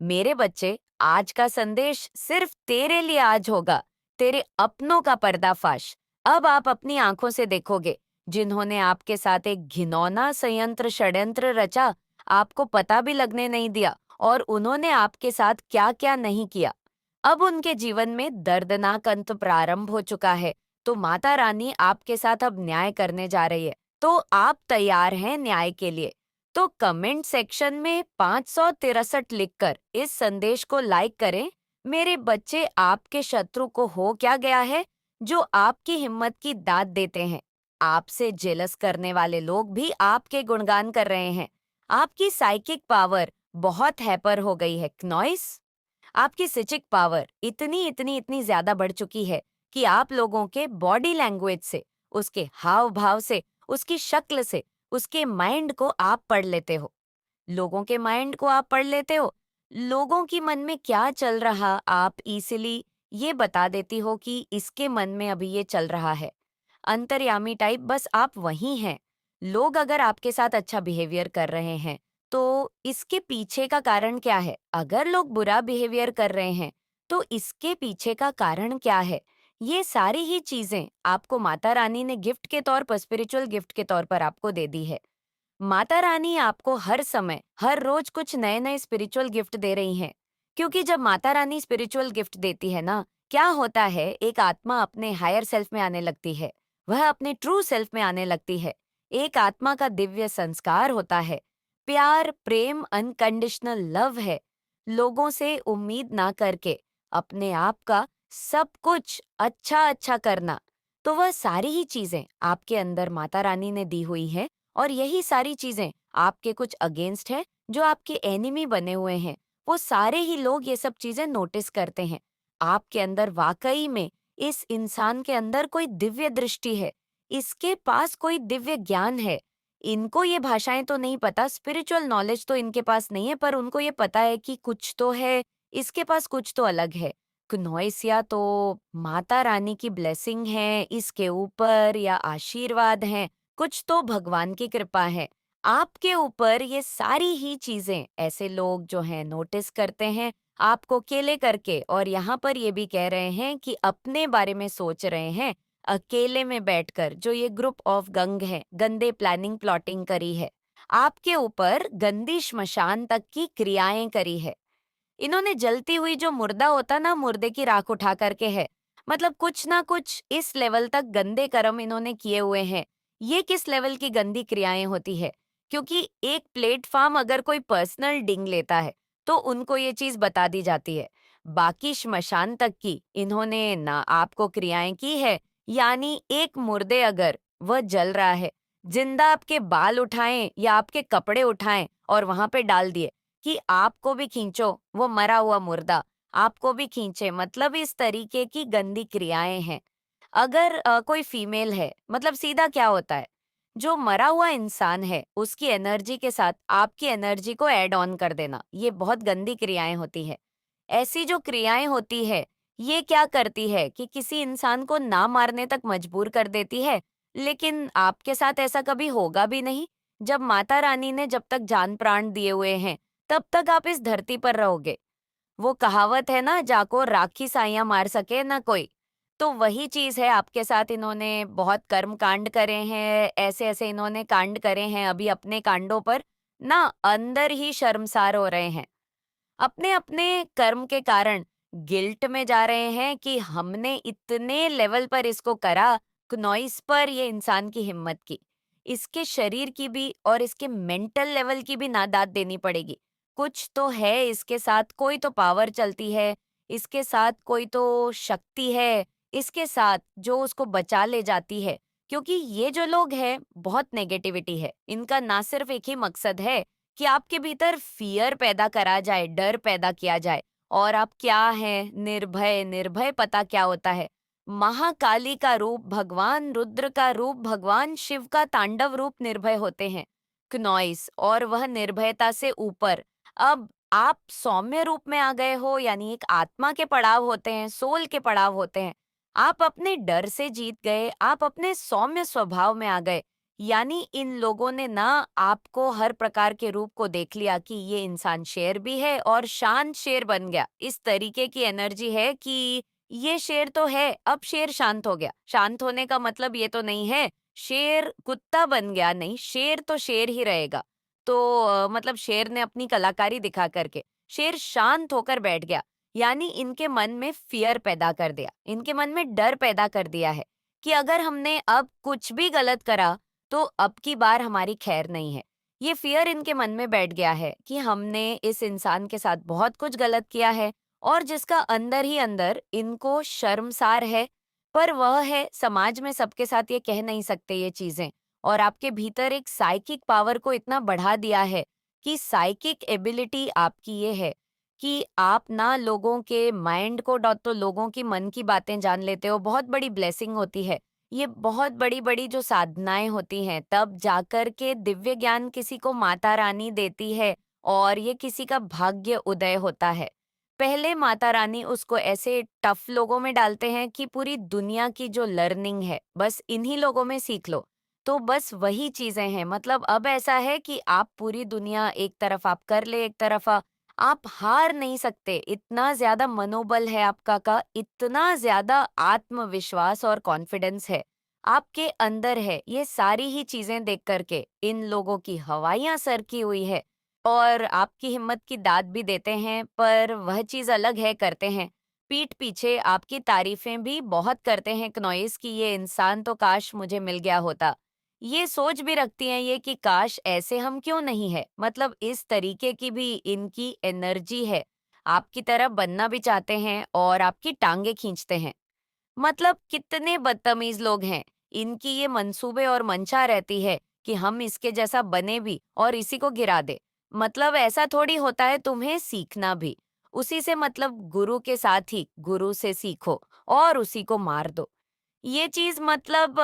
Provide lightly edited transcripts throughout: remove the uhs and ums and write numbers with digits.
मेरे बच्चे, आज का संदेश सिर्फ तेरे लिए आज होगा, तेरे अपनों का पर्दाफाश। अब आप अपनी आंखों से देखोगे, जिन्होंने आपके साथ एक घिनौना संयंत्र षड्यंत्र रचा, आपको पता भी लगने नहीं दिया, और उन्होंने आपके साथ क्या-क्या नहीं किया। अब उनके जीवन में दर्दनाक अंत प्रारंभ हो चुका है, तो माता रानी आपके साथ अब न्याय करने जा रही है। तो आप तैयार हैं न्याय के लिए? तो कमेंट सेक्शन में 563 लिखकर इस संदेश को लाइक करें। मेरे बच्चे, आपके शत्रु को हो क्या गया है जो आपकी हिम्मत की दाद देते हैं? आपसे जेलस करने वाले लोग भी आपके गुणगान कर रहे हैं। आपकी साइकिक पावर बहुत हैपर हो गई है, नॉइस। आपकी सिचिक पावर इतनी इतनी इतनी ज्यादा बढ़ चुकी है कि आप लोगों के बॉडी लैंग्वेज से, उसके हाव भाव से, उसकी शक्ल से, उसके माइंड को आप पढ़ लेते हो। लोगों के माइंड को आप पढ़ लेते हो। लोगों की मन में क्या चल रहा, आप इजीली ये बता देती हो कि इसके मन में अभी ये चल रहा है। अंतर्यामी टाइप, बस आप वही हैं। लोग अगर आपके साथ अच्छा बिहेवियर कर रहे हैं, तो इसके पीछे का कारण क्या है? अगर लोग बुरा बिहेवियर कर रहे हैं, तो इसके पीछे का कारण क्या है? ये सारी ही चीजें आपको माता रानी ने गिफ्ट के तौर पर, स्पिरिचुअल गिफ्ट के तौर पर आपको दे दी है। माता रानी आपको हर समय, हर रोज कुछ नए-नए स्पिरिचुअल गिफ्ट दे रही हैं। क्योंकि जब माता रानी स्पिरिचुअल गिफ्ट देती है ना, क्या होता है, एक आत्मा अपने हायर सेल्फ में आने लगती है। वह अपने ट्रू सेल्फ में आने लगती है। एक आत्मा का दिव्य संस्कार होता है। प्यार, प्रेम, अनकंडीशनल लव है। लोगों से उम्मीद ना करके अपने आप का सब कुछ अच्छा-अच्छा करना। तो वह सारी ही चीजें आपके अंदर माता रानी ने दी हुई है। और यही सारी चीजें आपके कुछ अगेंस्ट है, जो आपके एनिमी बने हुए हैं। वो सारे ही लोग ये सब चीजें नोटिस करते हैं। आपके अंदर वाकई में, इस इंसान के अंदर कोई दिव्य दृष्टि है। इसके पास कोई दिव्य ज्ञान है। इनको ये भाषाएं तो नहीं पता, स्पिरिचुअल नॉलेज तो इनके पास नहीं है, पर उनको ये पता है कि कुछ तो है, इसके पास कुछ तो अलग है। क्नोइसिया तो माता रानी की ब्लेसिंग है इसके ऊपर, या आशीर्वाद है, कुछ तो भगवान की कृपा है आपके ऊपर। ये सारी ही चीजें ऐसे लोग जो हैं नोटिस करते हैं आपको केले करके, और यहाँ पर ये भी कह रहे हैं कि अपने बारे में सोच रहे हैं, अकेले में बैठकर। जो ये ग्रुप ऑफ गंग है, गंदे प्लानिंग प्लॉटिंग करी है, आपके ऊपर गंदी श्मशान तक की क्रियाएं करी है। इन्होंने जलती हुई जो मुर्दा होता ना, मुर्दे की राख उठा करके है, मतलब कुछ ना कुछ इस लेवल तक गंदे कर्म इन्होंने किए हुए हैं। ये किस लेवल की गंदी क्रियाएं होती है? क्योंकि एक प्लेटफॉर्म अगर कोई पर्सनल डिंग लेता है, तो उनको ये चीज बता दी जाती है। बाकी श्मशान तक की इन्होंने ना आपको क्रियाएं की है। यानी एक मुर्दे अगर वह जल रहा है, जिंदा आपके बाल उठाएं या आपके कपड़े उठाएं और वहां पे डाल दिए कि आपको भी खींचो, वो मरा हुआ मुर्दा आपको भी खींचे, मतलब इस तरीके की गंदी क्रियाएं हैं। अगर कोई फीमेल है, मतलब सीधा क्या होता है, जो मरा हुआ इंसान है उसकी एनर्जी के साथ आपकी एनर्जी को ऐड ऑन कर देना, ये बहुत गंदी क्रियाएं होती है। ऐसी जो क्रियाएं होती है, ये क्या करती है कि किसी इंसान को ना मारने तक मजबूर कर देती है। लेकिन आपके साथ ऐसा कभी होगा भी नहीं। जब माता रानी ने जब तक जान प्राण दिए हुए हैं, तब तक आप इस धरती पर रहोगे। वो कहावत है ना, जाको राखी साइयां मार सके ना कोई। तो वही चीज है आपके साथ। इन्होंने बहुत कर्म कांड करे हैं, ऐसे ऐसे इन्होंने कांड करे हैं, अभी अपने कांडों पर ना अंदर ही शर्मसार हो रहे हैं। अपने अपने कर्म के कारण गिल्ट में जा रहे हैं कि हमने इतने लेवल पर इसको करा। नॉइस पर ये इंसान की हिम्मत की, इसके शरीर की भी और इसके मेंटल लेवल की भी नादाद देनी पड़ेगी। कुछ तो है इसके साथ, कोई तो पावर चलती है इसके साथ, कोई तो शक्ति है इसके साथ जो उसको बचा ले जाती है। क्योंकि ये जो लोग हैं, बहुत नेगेटिविटी है इनका। ना सिर्फ एक ही मकसद है कि आपके भीतर फियर पैदा करा जाए, डर पैदा किया जाए, और आप क्या हैं, निर्भय। निर्भय पता क्या होता है? महाकाली का रूप, भगवान रुद्र का रूप, भगवान शिव का तांडव रूप निर्भय होते हैं, क्नॉइस। और वह निर्भयता से ऊपर अब आप सौम्य रूप में आ गए हो, यानी एक आत्मा के पड़ाव होते हैं, सोल के पड़ाव होते हैं। आप अपने डर से जीत गए, आप अपने सौम्य स्वभाव में आ गए। यानी इन लोगों ने ना आपको हर प्रकार के रूप को देख लिया कि ये इंसान शेर भी है और शांत शेर बन गया। इस तरीके की एनर्जी है कि ये शेर तो है, अब शेर शांत हो गया। शांत होने का मतलब ये तो नहीं है शेर कुत्ता बन गया, नहीं, शेर तो शेर ही रहेगा। तो मतलब शेर ने अपनी कलाकारी दिखा करके शेर शांत होकर बैठ गया। यानी इनके मन में फियर पैदा कर दिया, इनके मन में डर पैदा कर दिया है कि अगर हमने अब कुछ भी गलत करा तो अब की बार हमारी खैर नहीं है। ये फियर इनके मन में बैठ गया है कि हमने इस इंसान के साथ बहुत कुछ गलत किया है और जिसका अंदर ही अंदर इनको शर्मसार है, पर वह है समाज में सबके साथ ये कह नहीं सकते ये चीजें। और आपके भीतर एक साइकिक पावर को इतना बढ़ा दिया है कि साइकिक एबिलिटी आपकी ये है कि आप ना लोगों के माइंड को तो लोगों की मन की बातें जान लेते हो, बहुत बड़ी ब्लेसिंग होती है। ये बहुत बड़ी-बड़ी जो साधनाएँ होती हैं, तब जाकर के दिव्य ज्ञान किसी को माता रानी देती है और ये किसी का भाग्य उदय होता है। पहले माता रानी उसको ऐसे टफ लोगों में डालते हैं कि पूरी दुनिया की जो लर्निंग है, बस इन्हीं लोगों में सीख लो। तो बस वही चीज़ें हैं, मतलब अब ऐसा है कि आप पूरी दुनिया एक तरफ आप कर ले, एक तरफ आप हार नहीं सकते। इतना ज़्यादा मनोबल है आपका का, इतना ज़्यादा आत्मविश्वास और कॉन्फिडेंस है, आपके अंदर है। ये सारी ही चीज़ें देख कर के इन लोगों की हवाइयाँ सरकी हुई है और आपकी हिम्मत की दाद भी देते हैं, पर वह चीज़ अलग है करते हैं। पीठ पीछे आपकी तारीफ़ें भी बहुत करते हैं क्नॉइस कि ये इंसान तो काश मुझे मिल गया होता। ये सोच भी रखती हैं ये कि काश ऐसे हम क्यों नहीं है, मतलब इस तरीके की भी इनकी एनर्जी है। आपकी तरह बनना भी चाहते हैं और आपकी टांगे खींचते हैं। मतलब कितने बदतमीज लोग हैं। इनकी ये मंसूबे और मंशा रहती है कि हम इसके जैसा बने भी और इसी को गिरा दे। मतलब ऐसा थोड़ी होता है, तुम्हें सीखना भी उसी से, मतलब गुरु के साथ ही गुरु से सीखो और उसी को मार दो। ये चीज़ मतलब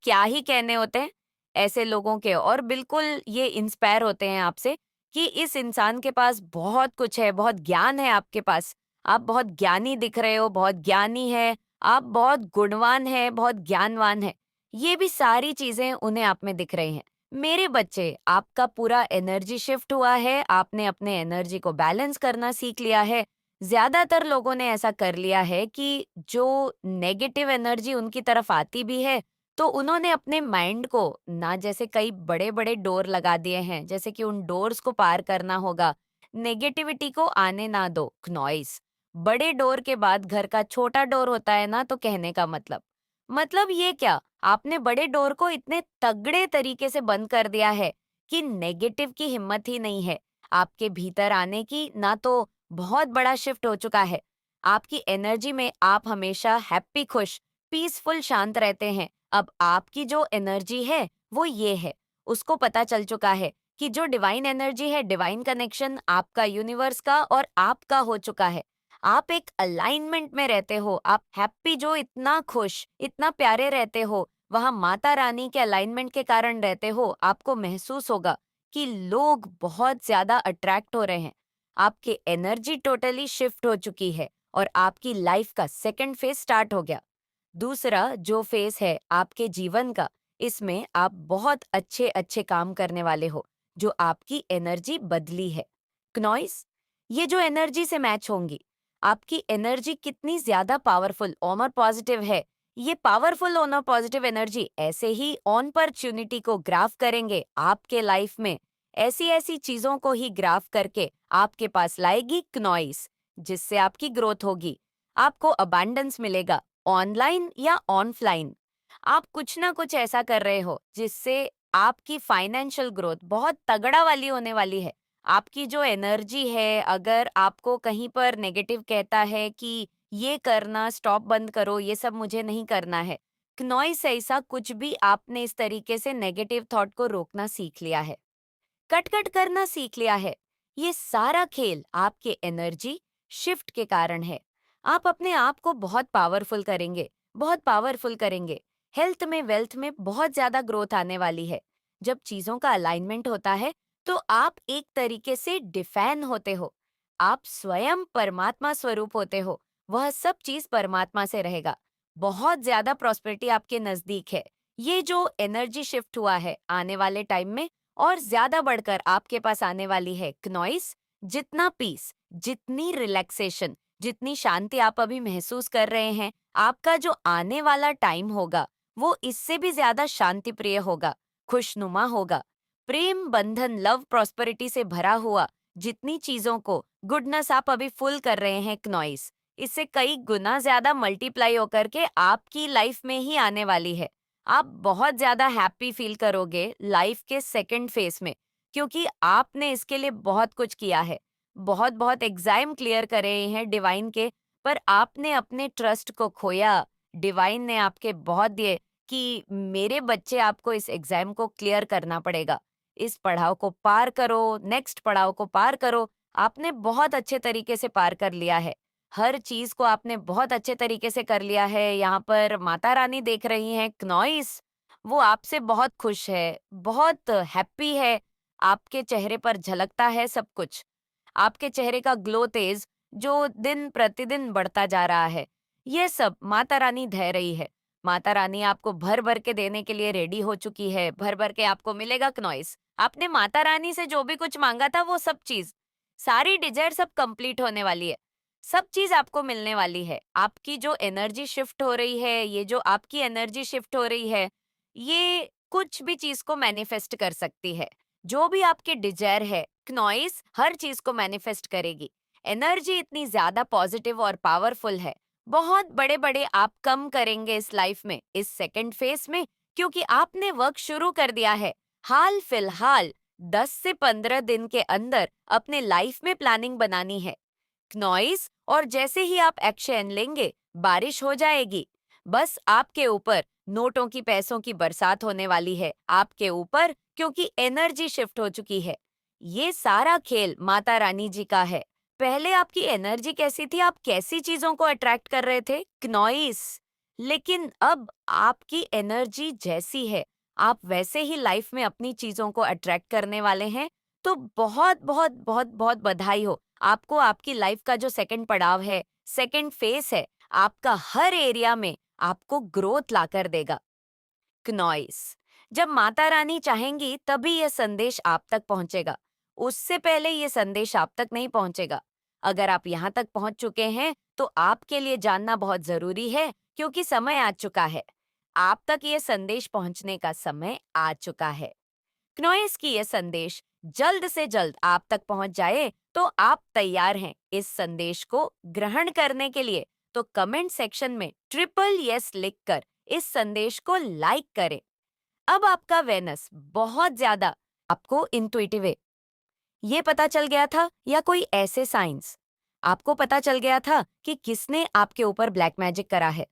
क्या ही कहने होते हैं ऐसे लोगों के, और बिल्कुल ये इंस्पायर होते हैं आपसे कि इस इंसान के पास बहुत कुछ है, बहुत ज्ञान है आपके पास। आप बहुत ज्ञानी दिख रहे हो, बहुत ज्ञानी है, आप बहुत गुणवान हैं, बहुत ज्ञानवान हैं। ये भी सारी चीज़ें उन्हें आप में दिख रही हैं। मेरे बच्चे, आपका पूरा एनर्जी शिफ्ट हुआ है, आपने अपने एनर्जी को बैलेंस करना सीख लिया है। ज़्यादातर लोगों ने ऐसा कर लिया है कि जो नेगेटिव एनर्जी उनकी तरफ आती भी है, तो उन्होंने अपने माइंड को ना, जैसे कई बड़े-बड़े डोर लगा दिए हैं, जैसे कि उन डोर्स को पार करना होगा। नेगेटिविटी को आने ना दो, नॉइस। बड़े डोर के बाद घर का छोटा डोर होता है ना, तो कहने का मतलब ये क्या? आपने बड़े डोर को इतने तगड़े तरीके से बंद कर दिया है कि नेगेटिव की हिम्मत ही नहीं है आपके भीतर आने की, ना तो बहुत बड़ा शिफ्ट हो चुका है। आपकी एनर्जी में आप हमेशा हैप्पी, खुश, पीसफुल, शांत रहते हैं। अब आपकी जो एनर्जी है, वो ये है। उसको पता चल चुका है कि जो डिवाइन एनर्जी है, डिवाइन कनेक्शन आपका यूनिवर्स का और आपका हो चुका है। आप एक अलाइनमेंट में रहते हो, आप हैप्पी, जो इतना खुश, इतना प्यारे रहते हो, वहाँ माता रानी के अलाइनमेंट के कारण रहते हो, आपको महसूस होगा कि लोग बहुत ज़्यादा अट्रैक्ट हो रहे हैं। आपकी एनर्जी टोटली शिफ्ट हो चुकी है और आपकी लाइफ का सेकंड फेज स्टार्ट हो गया। दूसरा जो फेस है आपके जीवन का, इसमें आप बहुत अच्छे अच्छे काम करने वाले हो, जो आपकी एनर्जी बदली है। क्नॉइस, ये जो एनर्जी से मैच होंगी, आपकी एनर्जी कितनी ज्यादा पावरफुल और पॉजिटिव है। ये पावरफुल और पॉजिटिव एनर्जी ऐसे ही अपॉर्चुनिटी को ग्राफ करेंगे आपके लाइफ में, ऐसी ऐसी चीजों को ही ग्राफ करके आपके पास लाएगी क्नॉइस, जिससे आपकी ग्रोथ होगी, आपको अबंडेंस मिलेगा, ऑनलाइन या ऑफलाइन। आप कुछ ना कुछ ऐसा कर रहे हो जिससे आपकी फाइनेंशियल ग्रोथ बहुत तगड़ा वाली होने वाली है। आपकी जो एनर्जी है, अगर आपको कहीं पर नेगेटिव कहता है कि ये करना स्टॉप, बंद करो, ये सब मुझे नहीं करना है, नॉइस ऐसा कुछ भी आपने इस तरीके से नेगेटिव थॉट को रोकना सीख लिया है, कट कट करना सीख लिया है। ये सारा खेल आपके एनर्जी शिफ्ट के कारण है। आप अपने आप को बहुत पावरफुल करेंगे, बहुत पावरफुल करेंगे। हेल्थ में, वेल्थ में बहुत ज्यादा ग्रोथ आने वाली है। जब चीजों का अलाइनमेंट होता है तो आप एक तरीके से डिफाइन होते हो। आप स्वयं परमात्मा स्वरूप होते हो। वह सब चीज परमात्मा से रहेगा। बहुत ज्यादा प्रॉस्पेरिटी आपके नजदीक है। ये जो एनर्जी शिफ्ट हुआ है आने वाले टाइम में और ज्यादा बढ़कर आपके पास आने वाली है क्नॉइस। जितना पीस, जितनी रिलैक्सेशन, जितनी शांति आप अभी महसूस कर रहे हैं, आपका जो आने वाला टाइम होगा वो इससे भी ज्यादा शांति प्रिय होगा, खुशनुमा होगा। प्रेम बंधन, लव, प्रॉस्पेरिटी से भरा हुआ जितनी चीजों को गुडनेस आप अभी फुल कर रहे हैं क्नॉइस, इससे कई गुना ज्यादा मल्टीप्लाई होकर के आपकी लाइफ में ही आने वाली है। आप बहुत ज्यादा हैप्पी फील करोगे लाइफ के सेकंड फेज में, क्योंकि आपने इसके लिए बहुत कुछ किया है। बहुत बहुत एग्जाम क्लियर करे हैं डिवाइन के, पर आपने अपने ट्रस्ट को खोया। डिवाइन ने आपके बहुत दिए कि मेरे बच्चे, आपको इस एग्जाम को क्लियर करना पड़ेगा। इस पड़ाव को पार करो, नेक्स्ट पड़ाव को पार करो। आपने बहुत अच्छे तरीके से पार कर लिया है। हर चीज को आपने बहुत अच्छे तरीके से कर लिया है। यहाँ पर माता रानी देख रही हैं क्नॉइस, वो आपसे बहुत खुश है, बहुत हैप्पी है। आपके चेहरे पर झलकता है सब कुछ। आपके चेहरे का ग्लो तेज जो दिन प्रतिदिन बढ़ता जा रहा है, ये सब माता रानी ढह रही है। माता रानी आपको भर भर के देने के लिए रेडी हो चुकी है। भर भर के आपको मिलेगा क्नॉइस। आपने माता रानी से जो भी कुछ मांगा था वो सब चीज, सारी डिजायर सब कंप्लीट होने वाली है। सब चीज आपको मिलने वाली है। आपकी जो एनर्जी शिफ्ट हो रही है, ये जो आपकी एनर्जी शिफ्ट हो रही है, ये कुछ भी चीज को मैनिफेस्ट कर सकती है। जो भी आपके डिजायर है, क्नॉइस हर चीज को मैनिफेस्ट करेगी। एनर्जी इतनी ज्यादा पॉजिटिव और पावरफुल है। बहुत बड़े बड़े आप कम करेंगे इस लाइफ में, इस सेकंड फेज में, क्योंकि आपने वर्क शुरू कर दिया है। हाल फिलहाल 10 से 15 दिन के अंदर अपने लाइफ में प्लानिंग बनानी है नॉइस, और जैसे ही आप एक्शन लेंगे बारिश हो जाएगी। बस आपके ऊपर नोटों की, पैसों की बरसात होने वाली है आपके ऊपर, क्योंकि एनर्जी शिफ्ट हो चुकी है। ये सारा खेल माता रानी जी का है। पहले आपकी एनर्जी कैसी थी, आप कैसी चीजों को अट्रैक्ट कर रहे थे क्नॉइस, लेकिन अब आपकी एनर्जी जैसी है, आप वैसे ही लाइफ में अपनी चीजों को अट्रैक्ट करने वाले हैं। तो बहुत बहुत बहुत बहुत बधाई हो आपको। आपकी लाइफ का जो सेकंड पड़ाव है, सेकंड फेस है, आपका हर एरिया में आपको ग्रोथ लाकर देगा क्नॉइस। जब माता रानी चाहेंगी तभी यह संदेश आप तक पहुंचेगा। उससे पहले यह संदेश आप तक नहीं पहुंचेगा। अगर आप यहाँ तक पहुंच चुके हैं तो आपके लिए जानना बहुत जरूरी है, क्योंकि समय आ चुका है। आप तक यह संदेश पहुंचने का समय आ चुका है। क्नोइस की ये संदेश जल्द से जल्द आप तक पहुंच जाए तो आप तैयार हैं इस संदेश को ग्रहण करने के लिए। तो कमेंट सेक्शन में ट्रिपल यस लिखकर इस संदेश को लाइक करें। अब आपका वेनस बहुत ज्यादा आपको इंट्यूटिव है, ये पता चल गया था, या कोई ऐसे साइंस आपको पता चल गया था कि किसने आपके ऊपर ब्लैक मैजिक करा है।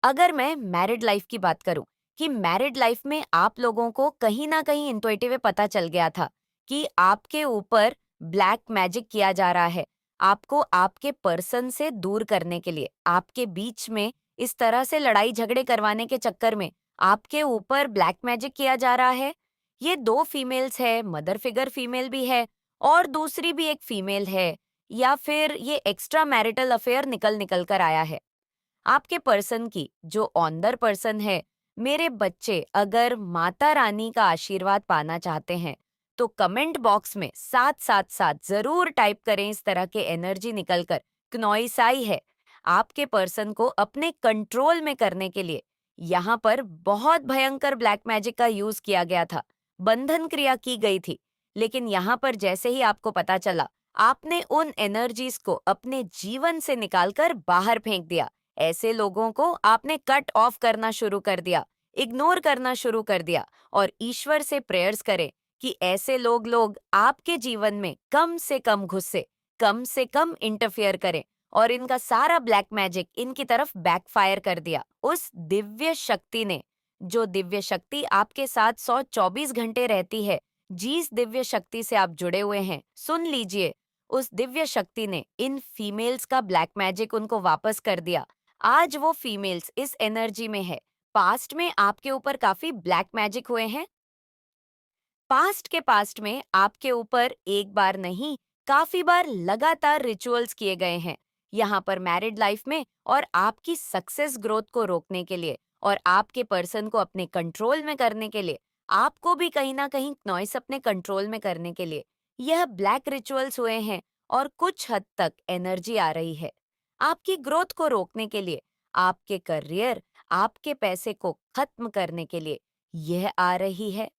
अगर मैं मैरिड लाइफ की बात करूं, कि मैरिड लाइफ में आप लोगों को कहीं ना कहीं इंट्यूटिव पता चल गया था कि आपके ऊपर ब्लैक मैजिक किया जा रहा है, आपको आपके पर्सन से दूर करने के लिए, आपके बीच में इस तरह से लड़ाई झगड़े करवाने के चक्कर में आपके ऊपर ब्लैक मैजिक किया जा रहा है। ये दो फीमेल्स है, मदर फिगर फीमेल भी है और दूसरी भी एक फीमेल है, या फिर ये एक्स्ट्रा मैरिटल अफेयर निकल निकल कर आया है। आपके पर्सन की जो ऑनर पर्सन है, मेरे बच्चे अगर माता रानी का आशीर्वाद पाना चाहते हैं तो कमेंट बॉक्स में साथ साथ साथ जरूर टाइप करें इस तरह के एनर्जी निकलकर क्नॉइस आई है। आपके पर्सन को अपने कंट्रोल में करने के लिए यहाँ पर बहुत भयंकर ब्लैक मैजिक का यूज किया गया था, बंधन क्रिया की गई थी। लेकिन यहाँ पर जैसे ही आपको पता चला, आपने उन एनर्जीज को अपने जीवन से निकालकर बाहर फेंक दिया। ऐसे लोगों को आपने कट ऑफ करना शुरू कर दिया, इग्नोर करना शुरू कर दिया, और ईश्वर से प्रेयर्स करें कि ऐसे लोग आपके जीवन में कम से कम घुसे, कम से कम इंटरफियर करें, और इनका सारा ब्लैक मैजिक इनकी तरफ बैकफायर कर दिया। उस दिव्य शक्ति ने, जो दिव्य शक्ति आपके साथ 124 घंटे रहती है, जिस दिव्य शक्ति से आप जुड़े हुए हैं, सुन लीजिए, उस दिव्य शक्ति ने इन फीमेल्स का ब्लैक मैजिक उनको वापस कर दिया। आज वो फीमेल्स इस एनर्जी में है। पास्ट में आपके ऊपर काफी ब्लैक मैजिक हुए हैं। पास्ट में आपके ऊपर एक बार नहीं, काफी बार लगातार रिचुअल्स किए गए हैं यहाँ पर मैरिड लाइफ में, और आपकी सक्सेस ग्रोथ को रोकने के लिए और आपके पर्सन को अपने कंट्रोल में करने के लिए, आपको भी कहीं ना कहीं नॉइस अपने कंट्रोल में करने के लिए यह ब्लैक रिचुअल्स हुए हैं और कुछ हद तक एनर्जी आ रही है। आपकी ग्रोथ को रोकने के लिए, आपके करियर, आपके पैसे को खत्म करने के लिए यह आ रही है।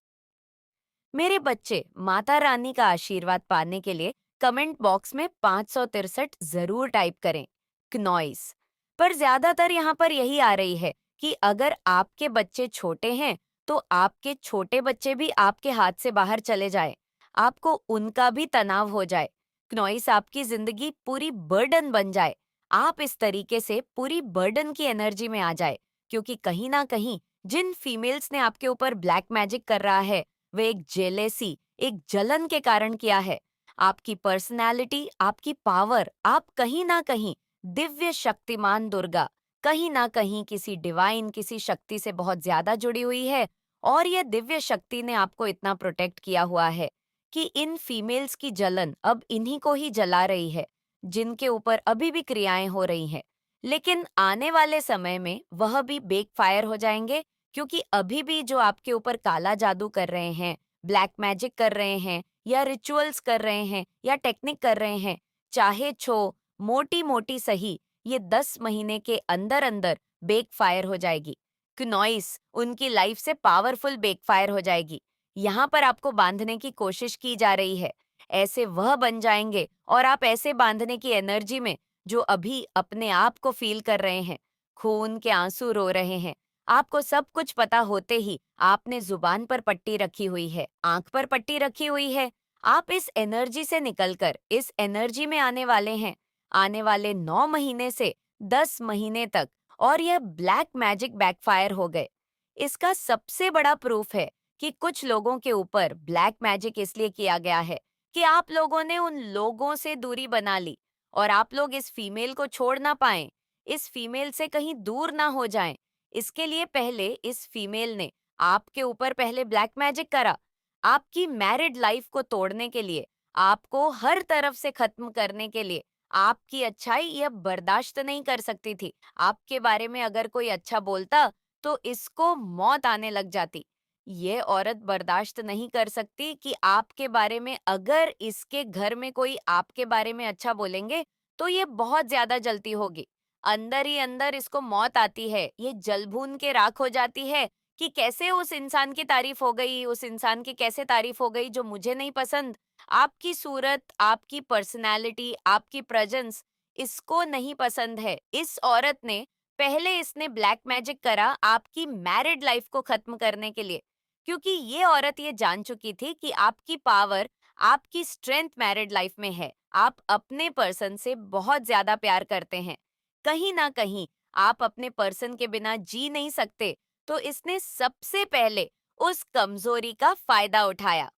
मेरे बच्चे, माता रानी का आशीर्वाद पाने के लिए कमेंट बॉक्स में 563 जरूर टाइप करें, क्नॉइस। पर ज्यादातर यहाँ पर यही आ रही है कि अगर आपके बच्चे छोटे हैं तो आपके छोटे बच्चे भी आपके हाथ से बाहर चले जाए, आपको उनका भी तनाव हो जाए, क्नॉइस आपकी जिंदगी पूरी बर्डन बन जाए, आप इस तरीके से पूरी बर्डन की एनर्जी में आ जाए, क्योंकि कहीं ना कहीं जिन फीमेल्स ने आपके ऊपर ब्लैक मैजिक कर रहा है, वे एक जेलेसी, एक जलन के कारण किया है। आपकी पर्सनालिटी, आपकी पावर, आप कहीं ना कहीं दिव्य शक्तिमान दुर्गा, कहीं ना कहीं किसी डिवाइन, किसी शक्ति से बहुत ज्यादा जुड़ी हुई है। और यह दिव्य शक्ति ने आपको इतना प्रोटेक्ट किया हुआ है कि इन फीमेल्स की जलन अब इन्हीं को ही जला रही है, जिनके ऊपर अभी भी क्रियाएं हो रही हैं। लेकिन आने वाले समय में वह भी बेक फायर हो जाएंगे, क्योंकि अभी भी जो आपके ऊपर काला जादू कर रहे हैं, ब्लैक मैजिक कर रहे हैं, या रिचुअल्स कर रहे हैं, या टेक्निक कर रहे हैं, चाहे छो मोटी मोटी सही, ये 10 महीने के अंदर अंदर बेक फायर हो जाएगी। क्नॉइस उनकी लाइफ से पावरफुल बेक फायर हो जाएगी। यहाँ पर आपको बांधने की कोशिश की जा रही है, ऐसे वह बन जाएंगे और आप ऐसे बांधने की एनर्जी में, जो अभी अपने आप को फील कर रहे हैं, खून के आंसू रो रहे हैं, आपको सब कुछ पता होते ही आपने जुबान पर पट्टी रखी हुई है, आंख पर पट्टी रखी हुई है, आप इस एनर्जी से निकलकर इस एनर्जी में आने वाले हैं, आने वाले 9 महीने से 10 महीने तक। और यह ब्लैक मैजिक बैकफायर हो गए। इसका सबसे बड़ा प्रूफ है कि कुछ लोगों के ऊपर ब्लैक मैजिक इसलिए किया गया है कि आप लोगों ने उन लोगों से दूरी बना ली और आप लोग इस फीमेल को छोड़ ना पाएं, इस फीमेल से कहीं दूर ना हो जाएं। इसके लिए पहले इस फीमेल ने आपके ऊपर पहले ब्लैक मैजिक करा, आपकी मैरिड लाइफ को तोड़ने के लिए, आपको हर तरफ से खत्म करने के लिए। आपकी अच्छाई यह बर्दाश्त नहीं कर सकती थी। आपके बारे में अगर कोई अच्छा बोलता तो इसको मौत आने लग जाती। ये औरत बर्दाश्त नहीं कर सकती कि आपके बारे में अगर इसके घर में कोई आपके बारे में अच्छा बोलेंगे तो ये बहुत ज्यादा जलती होगी। अंदर ही अंदर इसको मौत आती है, ये जल भून के राख हो जाती है कि कैसे उस इंसान की तारीफ हो गई, उस इंसान की कैसे तारीफ हो गई जो मुझे नहीं पसंद। आपकी सूरत, आपकी पर्सनैलिटी, आपकी प्रेजेंस इसको नहीं पसंद है। इस औरत ने पहले इसने ब्लैक मैजिक करा आपकी मैरिड लाइफ को खत्म करने के लिए, क्योंकि ये औरत ये जान चुकी थी कि आपकी पावर, आपकी स्ट्रेंथ मैरिड लाइफ में है। आप अपने पर्सन से बहुत ज्यादा प्यार करते हैं, कहीं ना कहीं आप अपने पर्सन के बिना जी नहीं सकते। तो इसने सबसे पहले उस कमजोरी का फायदा उठाया।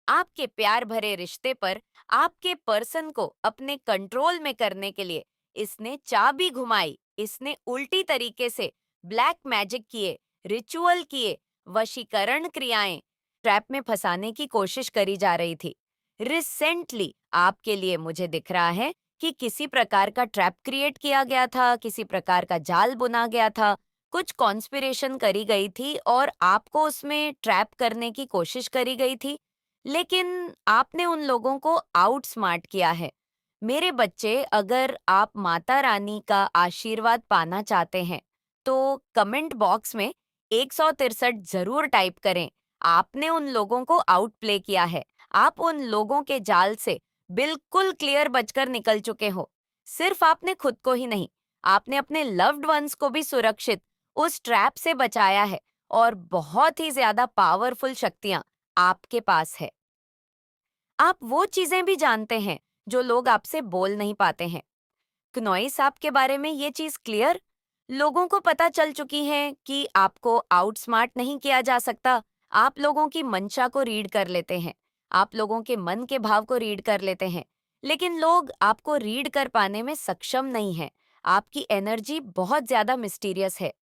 आपके प्यार भरे रिश्ते पर आपके पर्सन को अपने कंट्रोल में करने के लिए इसने चाबी घुमाई, इसने उल्टी तरीके से ब्लैक मैजिक किए, रिचुअल किए, वशीकरण क्रियाएं, ट्रैप में फंसाने की कोशिश करी जा रही थी। रिसेंटली आपके लिए मुझे दिख रहा है कि किसी प्रकार का ट्रैप क्रिएट किया गया था, किसी प्रकार का जाल बुना गया था, कुछ कॉन्स्पिरेशन करी गई थी और आपको उसमें ट्रैप करने की कोशिश करी गई थी। लेकिन आपने उन लोगों को आउट स्मार्ट किया है। मेरे बच्चे, अगर आप माता रानी का आशीर्वाद पाना चाहते हैं तो कमेंट बॉक्स में 163 जरूर टाइप करें। आपने उन लोगों को आउट प्ले किया है, आप उन लोगों के जाल से बिल्कुल क्लियर बचकर निकल चुके हो। सिर्फ आपने खुद को ही नहीं, आपने अपने लव्ड वंस को भी सुरक्षित उस ट्रैप से बचाया है। और बहुत ही ज्यादा पावरफुल शक्तियां आपके पास है। आप वो चीजें भी जानते हैं जो लोग आपसे बोल नहीं पाते हैं। क्नॉइस आपके बारे में ये चीज क्लियर, लोगों को पता चल चुकी है कि आपको आउटस्मार्ट नहीं किया जा सकता। आप लोगों की मंशा को रीड कर लेते हैं, आप लोगों के मन के भाव को रीड कर लेते हैं, लेकिन लोग आपको रीड कर पाने में सक्षम नहीं है। आपकी एनर्जी बहुत ज्यादा मिस्टीरियस है।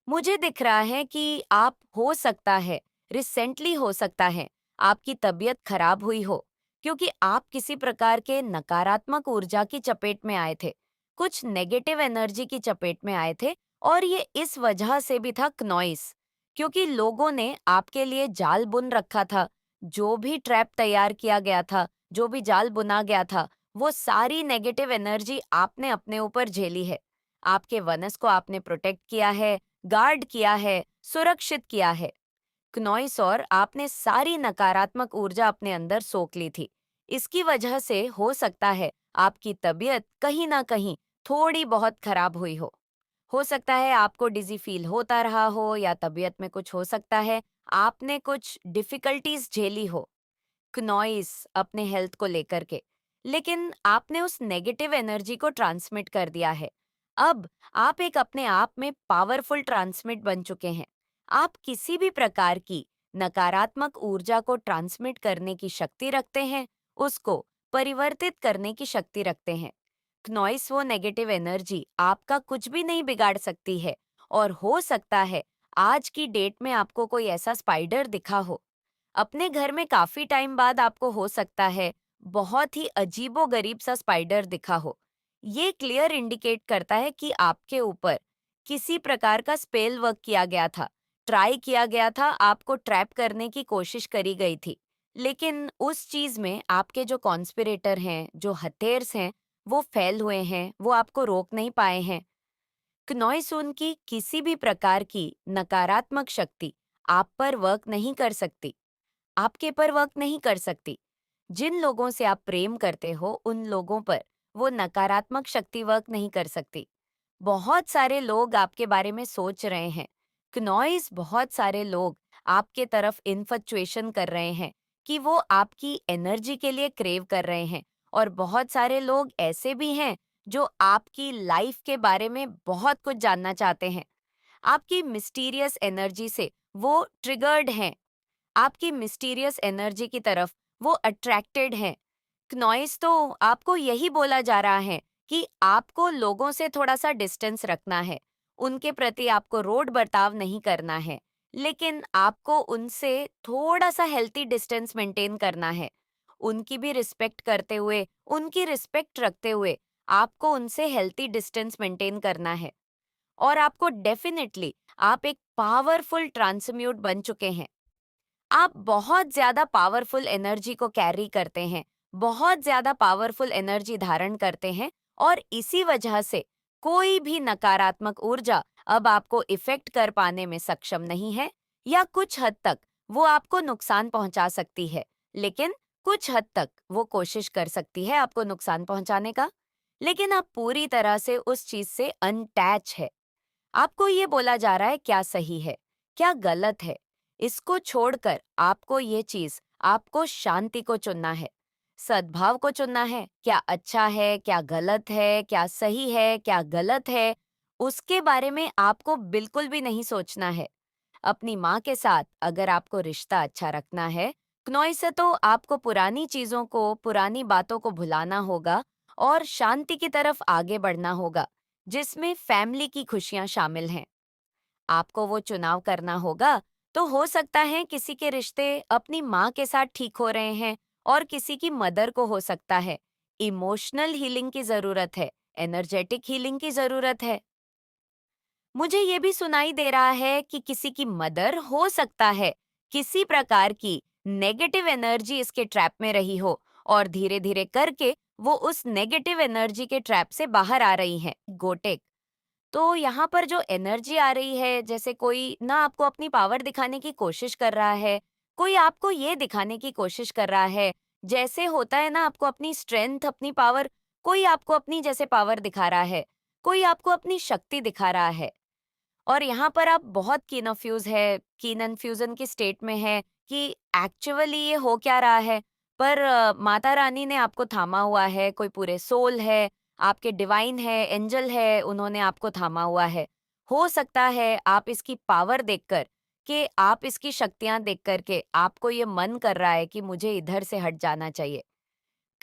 मुझे दिख रहा है कि आप, हो सकता है रिसेंटली, हो सकता है आपकी तबीयत खराब हुई हो, क्योंकि आप किसी प्रकार के नकारात्मक ऊर्जा की चपेट में आए थे, कुछ नेगेटिव एनर्जी की चपेट में आए थे और ये इस वजह से भी था क्नॉइस, क्योंकि लोगों ने आपके लिए जाल बुन रखा था। जो भी ट्रैप तैयार किया गया था, जो भी जाल बुना गया था, वो सारी नेगेटिव एनर्जी आपने अपने ऊपर झेली है। आपके वनस को आपने प्रोटेक्ट किया है, गार्ड किया है, सुरक्षित किया है। क्नॉइस और आपने सारी नकारात्मक ऊर्जा अपने अंदर सोख ली थी। इसकी वजह से हो सकता है आपकी तबीयत कहीं ना कहीं थोड़ी बहुत खराब हुई हो। हो सकता है आपको डिजी फील होता रहा हो या तबीयत में कुछ हो सकता है, आपने कुछ डिफिकल्टीज झेली हो क्नॉइस अपने हेल्थ को लेकर के। लेकिन आपने उस नेगेटिव एनर्जी को ट्रांसमिट कर दिया है। अब आप एक अपने आप में पावरफुल ट्रांसमिट बन चुके हैं। आप किसी भी प्रकार की नकारात्मक ऊर्जा को ट्रांसमिट करने की शक्ति रखते हैं, उसको परिवर्तित करने की शक्ति रखते हैं। नॉइस वो नेगेटिव एनर्जी आपका कुछ भी नहीं बिगाड़ सकती है। और हो सकता है आज की डेट में आपको कोई ऐसा स्पाइडर दिखा हो अपने घर में, काफी टाइम बाद आपको हो सकता है बहुत ही अजीबो-गरीब सा स्पाइडर दिखा हो। ये क्लियर इंडिकेट करता है कि आपके ऊपर किसी प्रकार का स्पेल वर्क किया गया था, ट्राई किया गया था, आपको ट्रैप करने की कोशिश करी गई थी। लेकिन उस चीज में आपके जो कॉन्स्पिरेटर हैं, जो हथेर्स हैं, वो फेल हुए हैं, वो आपको रोक नहीं पाए हैं। क्नॉइसून की किसी भी प्रकार की नकारात्मक शक्ति आप पर वर्क नहीं कर सकती, आपके पर वर्क नहीं कर सकती। जिन लोगों से आप प्रेम करते हो, उन लोगों पर वो नकारात्मक शक्ति वर्क नहीं कर सकती। बहुत सारे लोग आपके बारे में सोच रहे हैं। क्नॉइस बहुत सारे लोग आपके तरफ इन्फ्चुएशन कर रहे हैं कि वो आपकी एनर्जी के लिए क्रेव कर रहे हैं। और बहुत सारे लोग ऐसे भी हैं जो आपकी लाइफ के बारे में बहुत कुछ जानना चाहते हैं। आपकी मिस्टीरियस एनर्जी से वो ट्रिगर्ड हैं, आपकी मिस्टीरियस एनर्जी की तरफ वो अट्रैक्टेड हैं। क्नॉइस तो आपको यही बोला जा रहा है कि आपको लोगों से थोड़ा सा डिस्टेंस रखना है, उनके प्रति आपको रोड बर्ताव नहीं करना है, लेकिन आपको उनसे थोड़ा सा हेल्थी डिस्टेंस मेंटेन करना है। उनकी भी रिस्पेक्ट करते हुए, उनकी रिस्पेक्ट रखते हुए आपको उनसे हेल्थी डिस्टेंस मेंटेन करना है। और आपको डेफिनेटली आप एक पावरफुल ट्रांसम्यूट बन चुके हैं। आप बहुत ज्यादा पावरफुल एनर्जी को कैरी करते हैं, बहुत ज्यादा पावरफुल एनर्जी धारण करते हैं। और इसी वजह से कोई भी नकारात्मक ऊर्जा अब आपको इफेक्ट कर पाने में सक्षम नहीं है। या कुछ हद तक वो आपको नुकसान पहुंचा सकती है, लेकिन कुछ हद तक वो कोशिश कर सकती है आपको नुकसान पहुंचाने का। लेकिन आप पूरी तरह से उस चीज से अनटैच है। आपको ये बोला जा रहा है क्या सही है, क्या गलत है। इसको छोड़कर आपको ये चीज, आपको शांति को चुनना है, सद्भाव को चुनना है। क्या अच्छा है, क्या गलत है, क्या सही है, क्या गलत है, उसके बारे में आपको बिल्कुल भी नहीं सोचना है। अपनी माँ के साथ अगर आपको रिश्ता अच्छा रखना है, क्नोई से तो आपको पुरानी चीजों को, पुरानी बातों को भुलाना होगा और शांति की तरफ आगे बढ़ना होगा, जिसमें फैमिली की खुशियां शामिल हैं। आपको वो चुनाव करना होगा। तो हो सकता है किसी के रिश्ते अपनी माँ के साथ ठीक हो रहे हैं और किसी की मदर को हो सकता है इमोशनल हीलिंग की जरूरत है, एनर्जेटिक हीलिंग की जरूरत है। मुझे ये भी सुनाई दे रहा है कि किसी की मदर हो सकता है किसी प्रकार की नेगेटिव एनर्जी इसके ट्रैप में रही हो और धीरे धीरे करके वो उस नेगेटिव एनर्जी के ट्रैप से बाहर आ रही हैं। गोटेक, तो यहाँ पर जो एनर्जी आ रही है, जैसे कोई ना आपको अपनी पावर दिखाने की कोशिश कर रहा है, कोई आपको ये दिखाने की कोशिश कर रहा है, जैसे होता है ना आपको अपनी स्ट्रेंथ, अपनी पावर, कोई आपको अपनी जैसे पावर दिखा रहा है, कोई आपको अपनी शक्ति दिखा रहा है। और यहाँ पर आप बहुत कीन फ्यूजन की स्टेट में है कि एक्चुअली ये हो क्या रहा है। पर माता रानी ने आपको थामा हुआ है, कोई पूरे सोल है, आपके डिवाइन है, एंजल है, उन्होंने आपको थामा हुआ है। हो सकता है आप इसकी पावर देखकर, कि आप इसकी शक्तियां देख करके आपको ये मन कर रहा है कि मुझे इधर से हट जाना चाहिए।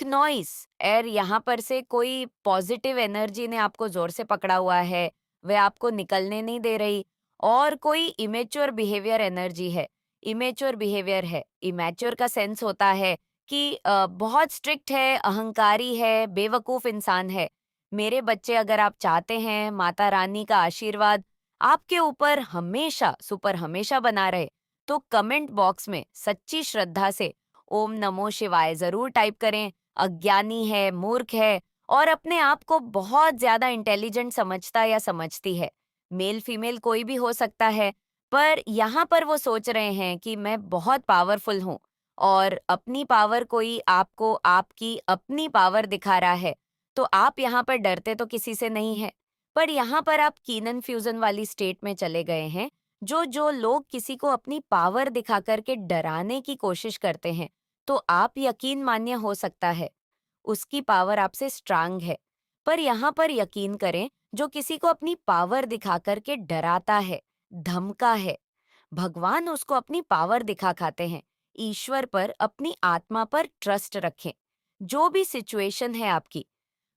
नॉइस एयर यहाँ पर से कोई पॉजिटिव एनर्जी ने आपको जोर से पकड़ा हुआ है, वह आपको निकलने नहीं दे रही। और कोई इमेच्योर बिहेवियर एनर्जी है, इमेच्योर बिहेवियर है। इमेच्योर का सेंस होता है कि बहुत स्ट्रिक्ट है, अहंकारी है, बेवकूफ इंसान है। मेरे बच्चे, अगर आप चाहते हैं माता रानी का आशीर्वाद आपके ऊपर हमेशा सुपर हमेशा बना रहे, तो कमेंट बॉक्स में सच्ची श्रद्धा से ओम नमो शिवाय जरूर टाइप करें। अज्ञानी है, मूर्ख है और अपने आप को बहुत ज्यादा इंटेलिजेंट समझता या समझती है। मेल फीमेल कोई भी हो सकता है, पर यहाँ पर वो सोच रहे हैं कि मैं बहुत पावरफुल हूँ और अपनी पावर कोई आपको आपकी अपनी पावर दिखा रहा है, तो आप यहाँ पर डरते तो किसी से नहीं है। पर यहाँ पर आप कीनन फ्यूजन वाली स्टेट में चले गए हैं। जो जो लोग किसी को अपनी पावर दिखा करके डराने की कोशिश करते हैं, तो आप यकीन मान्य हो सकता है उसकी पावर आपसे स्ट्रांग है। पर यहाँ पर यकीन करें, जो किसी को अपनी पावर दिखा करके डराता है, धमका है, भगवान उसको अपनी पावर दिखा खाते हैं। ईश्वर पर, अपनी आत्मा पर ट्रस्ट रखें। जो भी सिचुएशन है आपकी,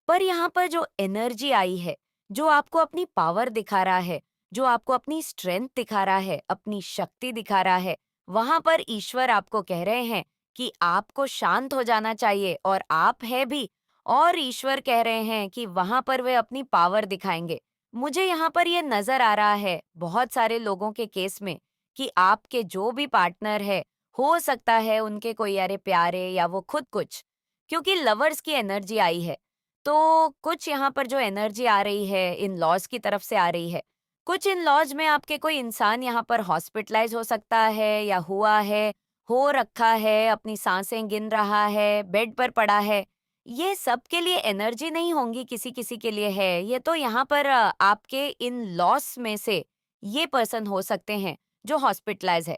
पर यहाँ पर जो एनर्जी आई है, जो आपको अपनी पावर दिखा रहा है, जो आपको अपनी स्ट्रेंथ दिखा रहा है, अपनी शक्ति दिखा रहा है, वहां पर ईश्वर आपको कह रहे हैं कि आपको शांत हो जाना चाहिए और आप है भी। और ईश्वर कह रहे हैं कि वहां पर वे अपनी पावर दिखाएंगे। मुझे यहाँ पर ये नजर आ रहा है बहुत सारे लोगों के केस में कि आपके जो भी पार्टनर है, हो सकता है उनके कोई यारे प्यारे या वो खुद कुछ, क्योंकि लवर्स की एनर्जी आई है। तो कुछ यहाँ पर जो एनर्जी आ रही है इन लॉज की तरफ से आ रही है। कुछ इन लॉज में आपके कोई इंसान यहाँ पर हॉस्पिटलाइज हो सकता है या हुआ है, हो रखा है, अपनी सांसें गिन रहा है, बेड पर पड़ा है। ये सब के लिए एनर्जी नहीं होंगी, किसी किसी के लिए है। ये तो यहाँ पर आपके इन लॉस में से ये पर्सन हो सकते हैं जो हॉस्पिटलाइज है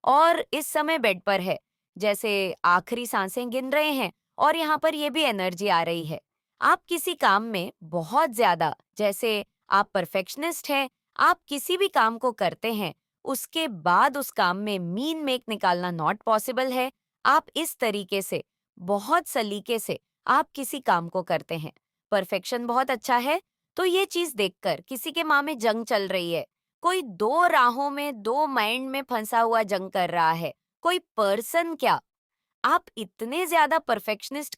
और इस समय बेड पर है, जैसे आखिरी सांसें गिन रहे हैं। और यहाँ पर ये भी एनर्जी आ रही है, आप किसी काम में बहुत ज्यादा, जैसे आप परफेक्शनिस्ट हैं, आप किसी भी काम को करते हैं, उसके बाद उस काम में मीन मेक निकालना नॉट पॉसिबल है। आप इस तरीके से, बहुत सलीके से आप किसी काम को करते हैं। परफेक्शन बहुत अच्छा है। तो ये चीज देखकर किसी के माँ में जंग चल रही है, कोई दो राहों में, दो माइंड में फंसा हुआ जंग कर रहा है। कोई पर्सन क्या, आप इतने ज्यादा परफेक्शनिस्ट